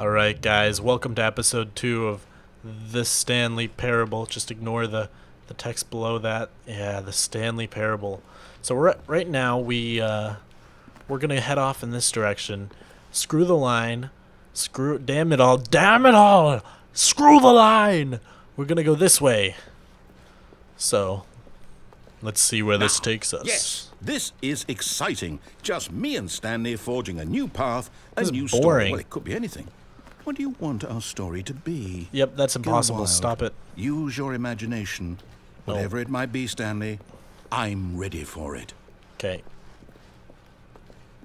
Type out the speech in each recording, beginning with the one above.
Alright guys, welcome to episode 2 of the Stanley Parable. Just ignore the text below that. Yeah, the Stanley Parable. So right now we're gonna head off in this direction. Screw the line. Damn it all! Screw the line! We're gonna go this way. So, let's see where this takes us. Yes, this is exciting. Just me and Stanley forging a new path, a new boring. story. Well, it could be anything. What do you want our story to be? Yep, that's Go impossible. wild. Stop it. Use your imagination. No. Whatever it might be, Stanley, I'm ready for it. Okay.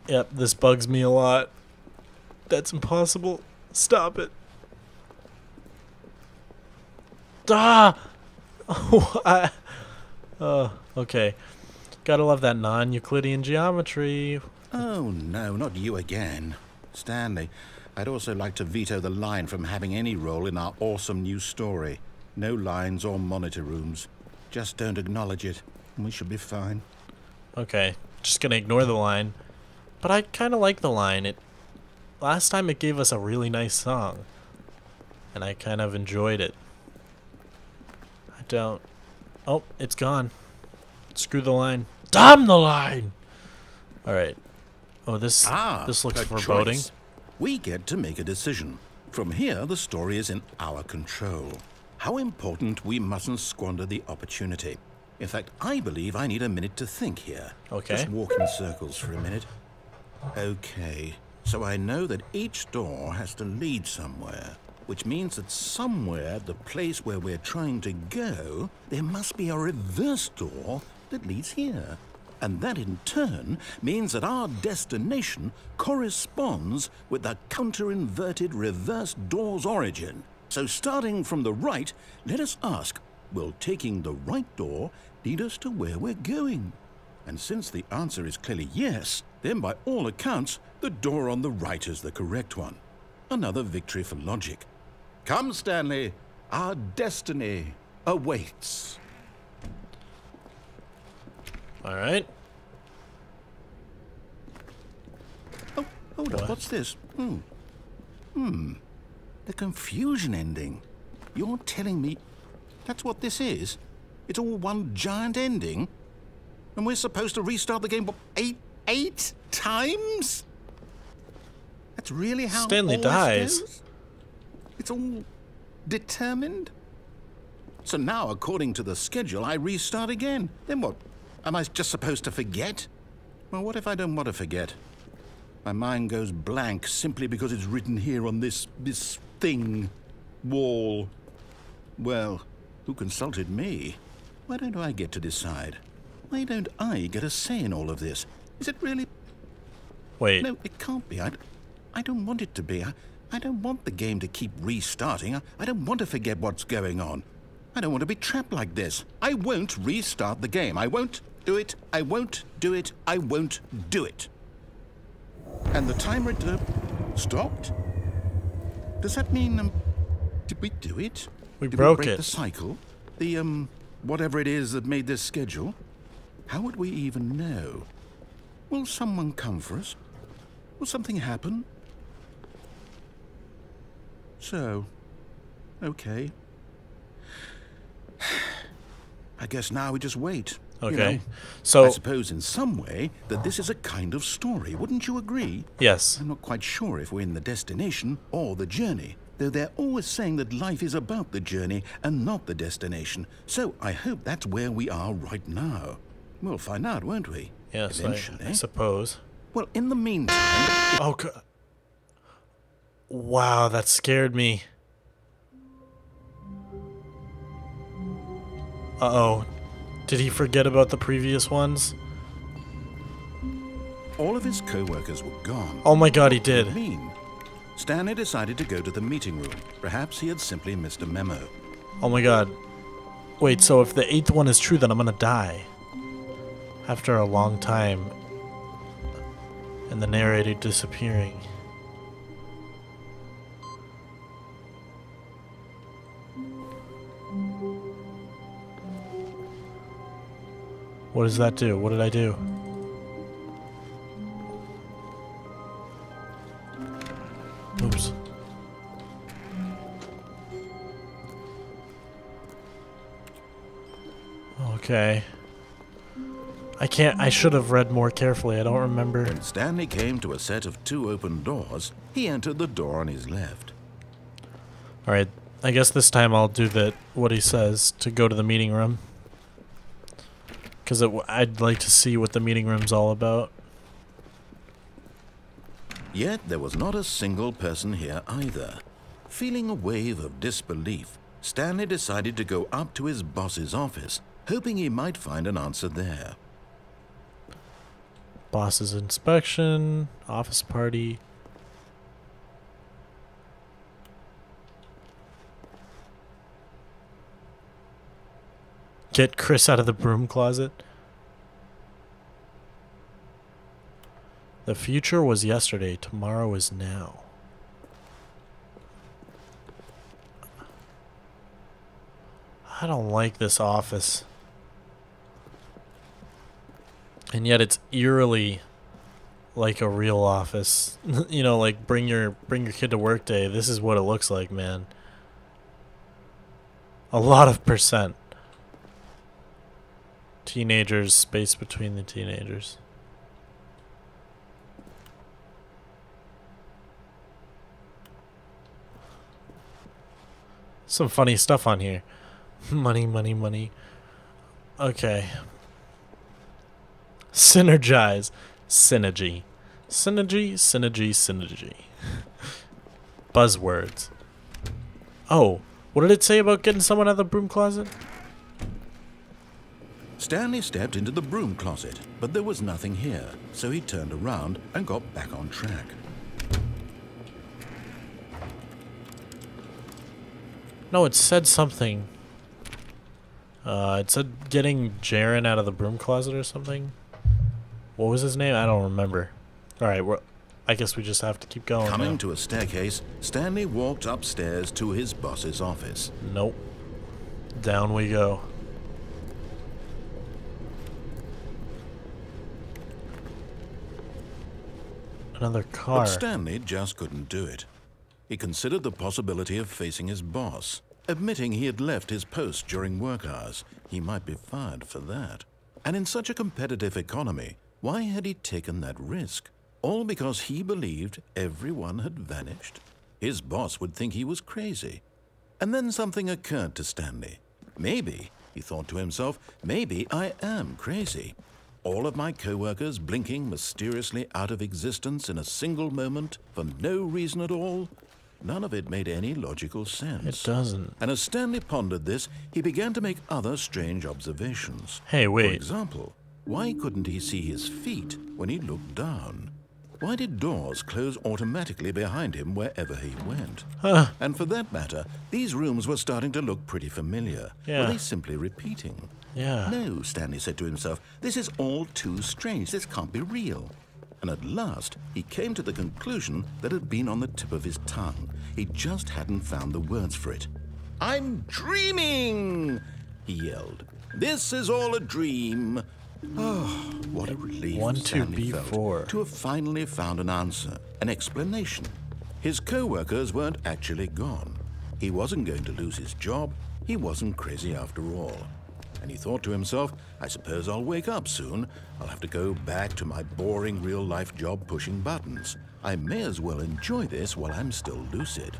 Yep, this bugs me a lot. That's impossible. Stop it. Ah! Okay. Gotta love that non-Euclidean geometry. Oh, no, not you again. Stanley, I'd also like to veto the line from having any role in our awesome new story. No lines or monitor rooms. Just don't acknowledge it, and we should be fine. Okay, just gonna ignore the line. But I kinda like the line. Last time it gave us a really nice song. And I kind of enjoyed it. Oh, it's gone. Screw the line. Damn the line! Alright. Oh, this looks a foreboding. choice. We get to make a decision. From here, the story is in our control. How important, we mustn't squander the opportunity. In fact, I believe I need a minute to think here. Okay. Just walk in circles for a minute. Okay, so I know that each door has to lead somewhere, which means that somewhere, the place where we're trying to go, there must be a reverse door that leads here. And that in turn means that our destination corresponds with the counter-inverted reverse door's origin. So starting from the right, let us ask, will taking the right door lead us to where we're going? And since the answer is clearly yes, then by all accounts, the door on the right is the correct one. Another victory for logic. Come, Stanley, our destiny awaits. Alright. Oh, hold up, what's this? The confusion ending. You're telling me that's what this is? It's all one giant ending? And we're supposed to restart the game, what, eight times? That's really how Stanley all dies. this goes? It's all determined? So now, according to the schedule, I restart again. Then what? Am I just supposed to forget? Well, what if I don't want to forget? My mind goes blank simply because it's written here on this thing, wall. Well, who consulted me? Why don't I get to decide? Why don't I get a say in all of this? Is it really? Wait. No, it can't be. I don't want it to be. I don't want the game to keep restarting. I don't want to forget what's going on. I don't want to be trapped like this. I won't restart the game. I won't do it. I won't do it. I won't do it. And the timer stopped? Does that mean, did we do it? We Did broke we break it. the cycle? The, whatever it is that made this schedule? How would we even know? Will someone come for us? Will something happen? So, okay. I guess now we just wait. Okay. You know, I So, suppose in some way that this is a kind of story. Wouldn't you agree? yes. I'm not quite sure if we're in the destination or the journey, though they're always saying that life is about the journey and not the destination. So I hope that's where we are right now. We'll find out, won't we? Yes, Eventually. I suppose. Well, in the meantime... Oh, God. Wow, that scared me. Uh-oh. Did he forget about the previous ones? All of his co-workers were gone. Oh my God, he did. What do you mean? Stanley decided to go to the meeting room. Perhaps he had simply missed a memo. Oh my God. Wait, so if the 8th one is true, then I'm gonna die. After a long time. And the narrator disappearing. What does that do? What did I do? Oops. Okay. I should have read more carefully. I don't remember. When Stanley came to a set of 2 open doors, he entered the door on his left. Alright, I guess this time I'll do what he says to go to the meeting room. Because I'd like to see what the meeting room's all about. Yet there was not a single person here either. Feeling a wave of disbelief, Stanley decided to go up to his boss's office, hoping he might find an answer there. Boss's inspection, office party. Get Chris out of the broom closet. The future was yesterday, tomorrow is now. I don't like this office. And yet it's eerily like a real office. You know, like bring your kid to work day. This is what it looks like, man. A lot of percent. Teenagers, space between the teenagers. Some funny stuff on here. Money, money, money. Okay. Synergize. Synergy. Synergy, synergy, synergy. Buzzwords. Oh, what did it say about getting someone out of the broom closet? Stanley stepped into the broom closet, but there was nothing here, so he turned around and got back on track. No, it said something. It said getting Jaren out of the broom closet or something. What was his name? I don't remember. Alright, I guess we just have to keep going. Coming to a staircase, Stanley walked upstairs to his boss's office. Nope. Down we go. Another car. But Stanley just couldn't do it. He considered the possibility of facing his boss, admitting he had left his post during work hours. He might be fired for that. And in such a competitive economy, why had he taken that risk? All because he believed everyone had vanished? His boss would think he was crazy. And then something occurred to Stanley. Maybe, he thought to himself, maybe I am crazy. All of my co-workers blinking mysteriously out of existence in a single moment for no reason at all? None of it made any logical sense. It doesn't. And as Stanley pondered this, he began to make other strange observations. Hey, wait. For example, why couldn't he see his feet when he looked down? Why did doors close automatically behind him wherever he went? Huh. And for that matter, these rooms were starting to look pretty familiar. Yeah. Were they simply repeating? Yeah. No, Stanley said to himself, this is all too strange. This can't be real. And at last, he came to the conclusion that had been on the tip of his tongue. He just hadn't found the words for it. I'm dreaming, he yelled. This is all a dream. Oh, what a relief Stanley felt to have finally found an answer, an explanation. His co-workers weren't actually gone. He wasn't going to lose his job. He wasn't crazy after all. And he thought to himself, I suppose I'll wake up soon. I'll have to go back to my boring real-life job pushing buttons. I may as well enjoy this while I'm still lucid.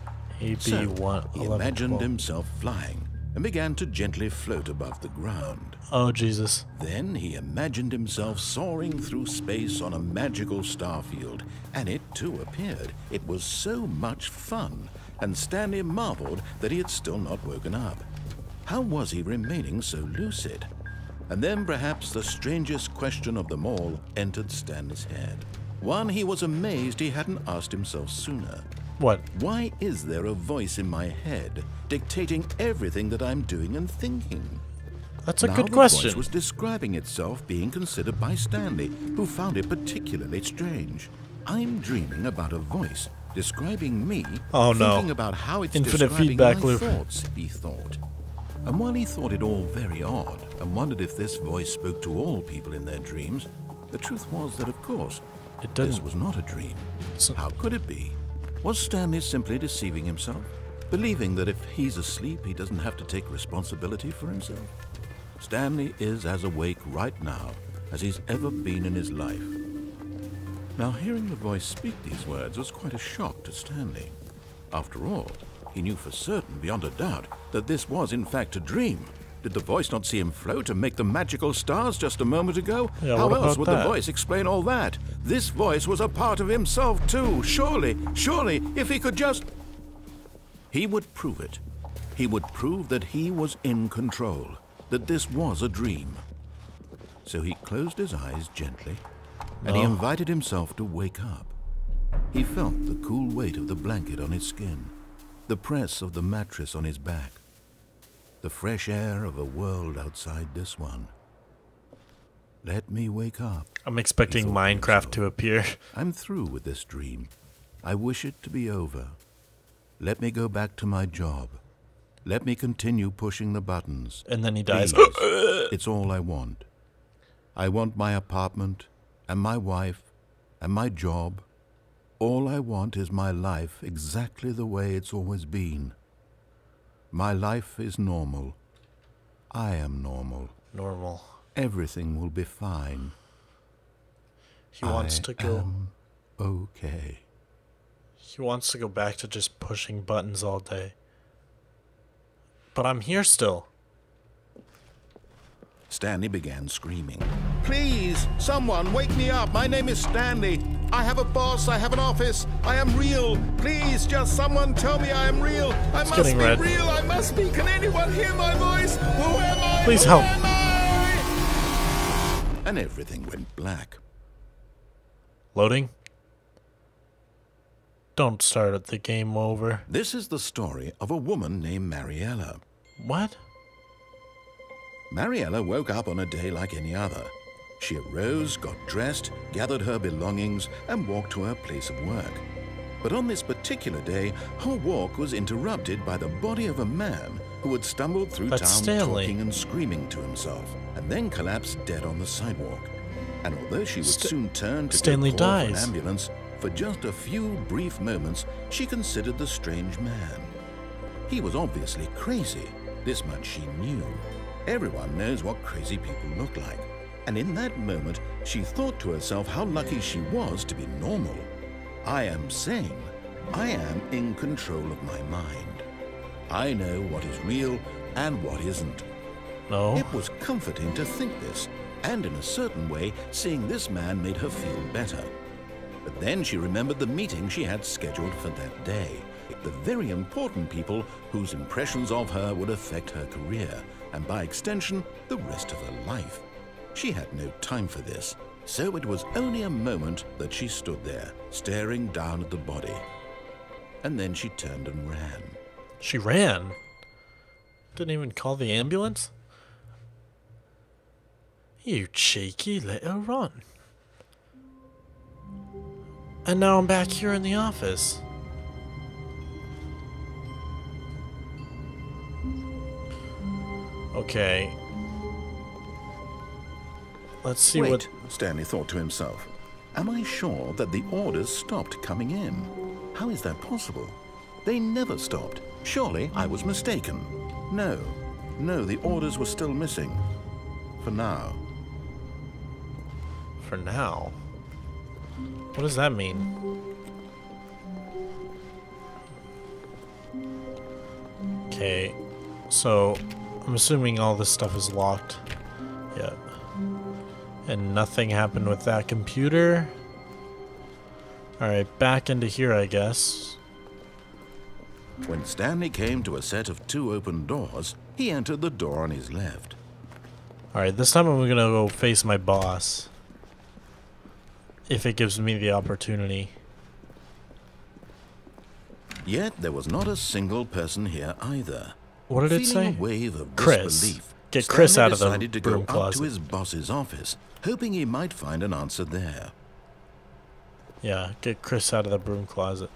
So he imagined himself flying and began to gently float above the ground. Oh, Jesus. Then he imagined himself soaring through space on a magical starfield, and it too appeared. It was so much fun, and Stanley marveled that he had still not woken up. How was he remaining so lucid? And then perhaps the strangest question of them all entered Stanley's head. One he was amazed he hadn't asked himself sooner. What? Why is there a voice in my head dictating everything that I'm doing and thinking? That's a now good the question. voice was describing itself being considered by Stanley, who found it particularly strange. I'm dreaming about a voice describing me, thinking about how it's Infinite describing feedback my loop. thoughts, he thought. And while he thought it all very odd and wondered if this voice spoke to all people in their dreams, the truth was that, of course, this was not a dream. How could it be? Was Stanley simply deceiving himself, believing that if he's asleep, he doesn't have to take responsibility for himself? Stanley is as awake right now as he's ever been in his life. Now, hearing the voice speak these words was quite a shock to Stanley. After all, he knew for certain, beyond a doubt, that this was in fact a dream. Did the voice not see him float and make the magical stars just a moment ago? Yeah, How what else about would that? the voice explain all that? This voice was a part of himself too. Surely, if he could just... He would prove it. He would prove that he was in control, that this was a dream. So he closed his eyes gently, and he invited himself to wake up. He felt the cool weight of the blanket on his skin, the press of the mattress on his back, the fresh air of a world outside this one. Let me wake up. I'm expecting Minecraft to appear. I'm through with this dream. I wish it to be over. Let me go back to my job. Let me continue pushing the buttons. And then he dies. Please. It's all I want. I want my apartment, and my wife, and my job. All I want is my life exactly the way it's always been. My life is normal. I am normal. Normal. Everything will be fine. He wants to go. Am okay. He wants to go back to just pushing buttons all day. But I'm here still. Stanley began screaming. Please, someone, wake me up. My name is Stanley. I have a boss. I have an office. I am real. Please, just someone tell me I am real. I must be real. I must be. Can anyone hear my voice? Who am I? Please Who help. am I? And everything went black. Loading? Don't start the game over. This is the story of a woman named Mariella. What? Mariella woke up on a day like any other. She arose, got dressed, gathered her belongings, and walked to her place of work. But on this particular day, her walk was interrupted by the body of a man who had stumbled through That's town Stanley. talking and screaming to himself, and then collapsed dead on the sidewalk. And although she would soon turn to Stanley call for an dies. ambulance, for just a few brief moments, she considered the strange man. He was obviously crazy. This much she knew. Everyone knows what crazy people look like. And in that moment, she thought to herself how lucky she was to be normal. I am sane. I am in control of my mind. I know what is real and what isn't. No. It was comforting to think this, and in a certain way, seeing this man made her feel better. But then she remembered the meeting she had scheduled for that day. The very important people whose impressions of her would affect her career, and by extension, the rest of her life. She had no time for this, so it was only a moment that she stood there, staring down at the body. And then she turned and ran. She ran? Didn't even call the ambulance? You cheeky little run. And now I'm back here in the office. Okay. Let's see Wait, what... Stanley thought to himself. Am I sure that the orders stopped coming in? How is that possible? They never stopped. Surely I was mistaken. No, the orders were still missing. For now. For now? What does that mean? Okay, so I'm assuming all this stuff is locked. Yeah. And nothing happened with that computer. Alright, back into here, I guess. When Stanley came to a set of 2 open doors, he entered the door on his left. Alright, this time I'm gonna go face my boss. If it gives me the opportunity. Yet there was not a single person here either. What did it Feeling say? a wave of Chris. disbelief, Get Chris Stanley out of the decided to go broom up closet. to his boss's office, hoping he might find an answer there. Yeah, get Chris out of the broom closet.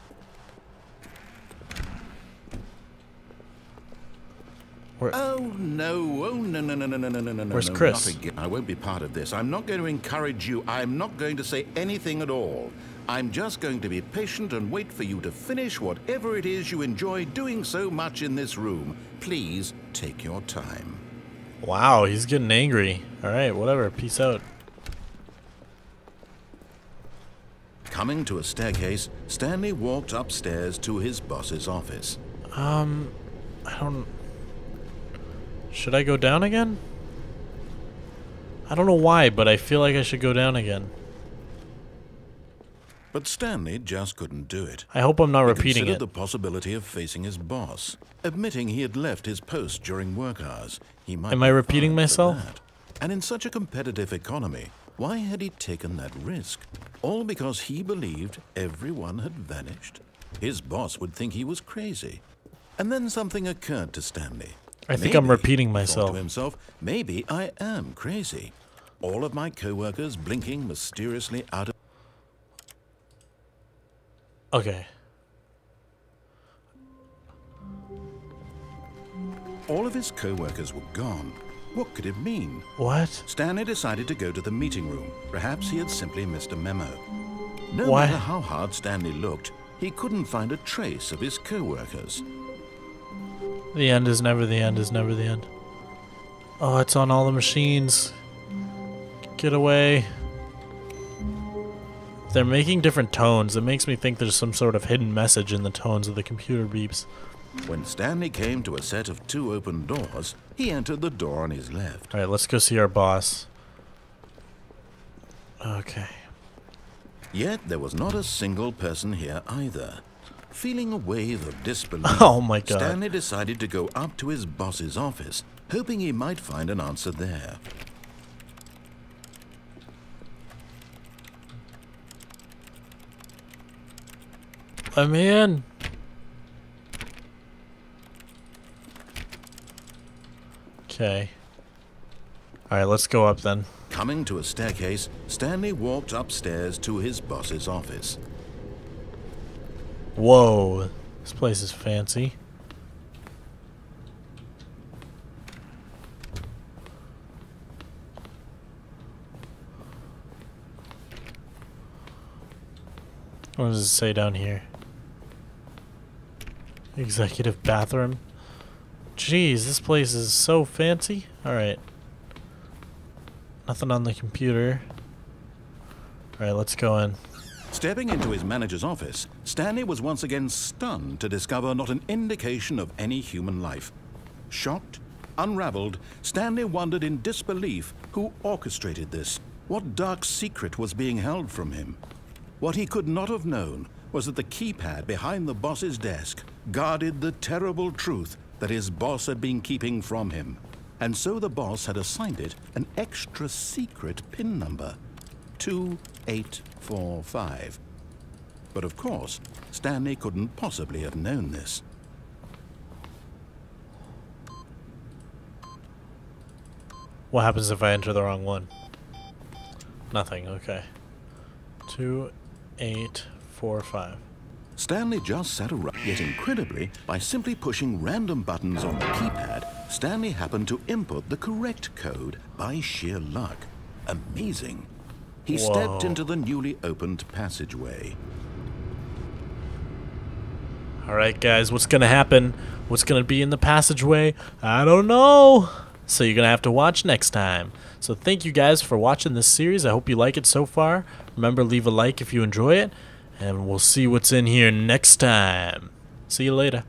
Where? Oh no, no, Where's no, Chris? not again. I won't be part of this. I'm not going to encourage you. I'm not going to say anything at all. I'm just going to be patient and wait for you to finish whatever it is you enjoy doing so much in this room. Please take your time. Wow, he's getting angry. Alright, whatever. Peace out. Coming to a staircase, Stanley walked upstairs to his boss's office. I don't... Should I go down again? I don't know why, but I feel like I should go down again. But Stanley just couldn't do it. I hope I'm not He repeating considered it. the possibility of facing his boss, admitting he had left his post during work hours. He might Am I be repeating fired for myself? that. And in such a competitive economy, why had he taken that risk? All because he believed everyone had vanished? His boss would think he was crazy. And then something occurred to Stanley. I think I'm repeating he thought myself. to himself, maybe I am crazy. All of my co-workers blinking mysteriously out of... Okay. All of his co-workers were gone. What could it mean? What? Stanley decided to go to the meeting room. Perhaps he had simply missed a memo. No Why? matter how hard Stanley looked, he couldn't find a trace of his co-workers. The end is never the end is never the end. Oh, it's on all the machines. Get away. They're making different tones. It makes me think there's some sort of hidden message in the tones of the computer beeps. When Stanley came to a set of 2 open doors, he entered the door on his left. Alright, let's go see our boss. Okay. Yet there was not a single person here either. Feeling a wave of disbelief, Oh my god. Stanley decided to go up to his boss's office, hoping he might find an answer there. Let me in. Okay. Alright, let's go up then. Coming to a staircase, Stanley walked upstairs to his boss's office. Whoa. This place is fancy. What does it say down here? Executive bathroom. Jeez, this place is so fancy. Alright. Nothing on the computer. Alright, let's go in. Stepping into his manager's office, Stanley was once again stunned to discover not an indication of any human life. Shocked, unraveled, Stanley wondered in disbelief who orchestrated this. What dark secret was being held from him? What he could not have known was that the keypad behind the boss's desk guarded the terrible truth that his boss had been keeping from him. And so the boss had assigned it an extra secret PIN number, 2845. But of course, Stanley couldn't possibly have known this. What happens if I enter the wrong one? Nothing, okay. 2845. Stanley just sat around, yet incredibly, by simply pushing random buttons on the keypad, Stanley happened to input the correct code by sheer luck. Amazing. He stepped into the newly opened passageway. Alright guys, what's gonna happen? What's gonna be in the passageway? I don't know! So you're gonna have to watch next time. So thank you guys for watching this series. I hope you like it so far. Remember, leave a like if you enjoy it. And we'll see what's in here next time. See you later.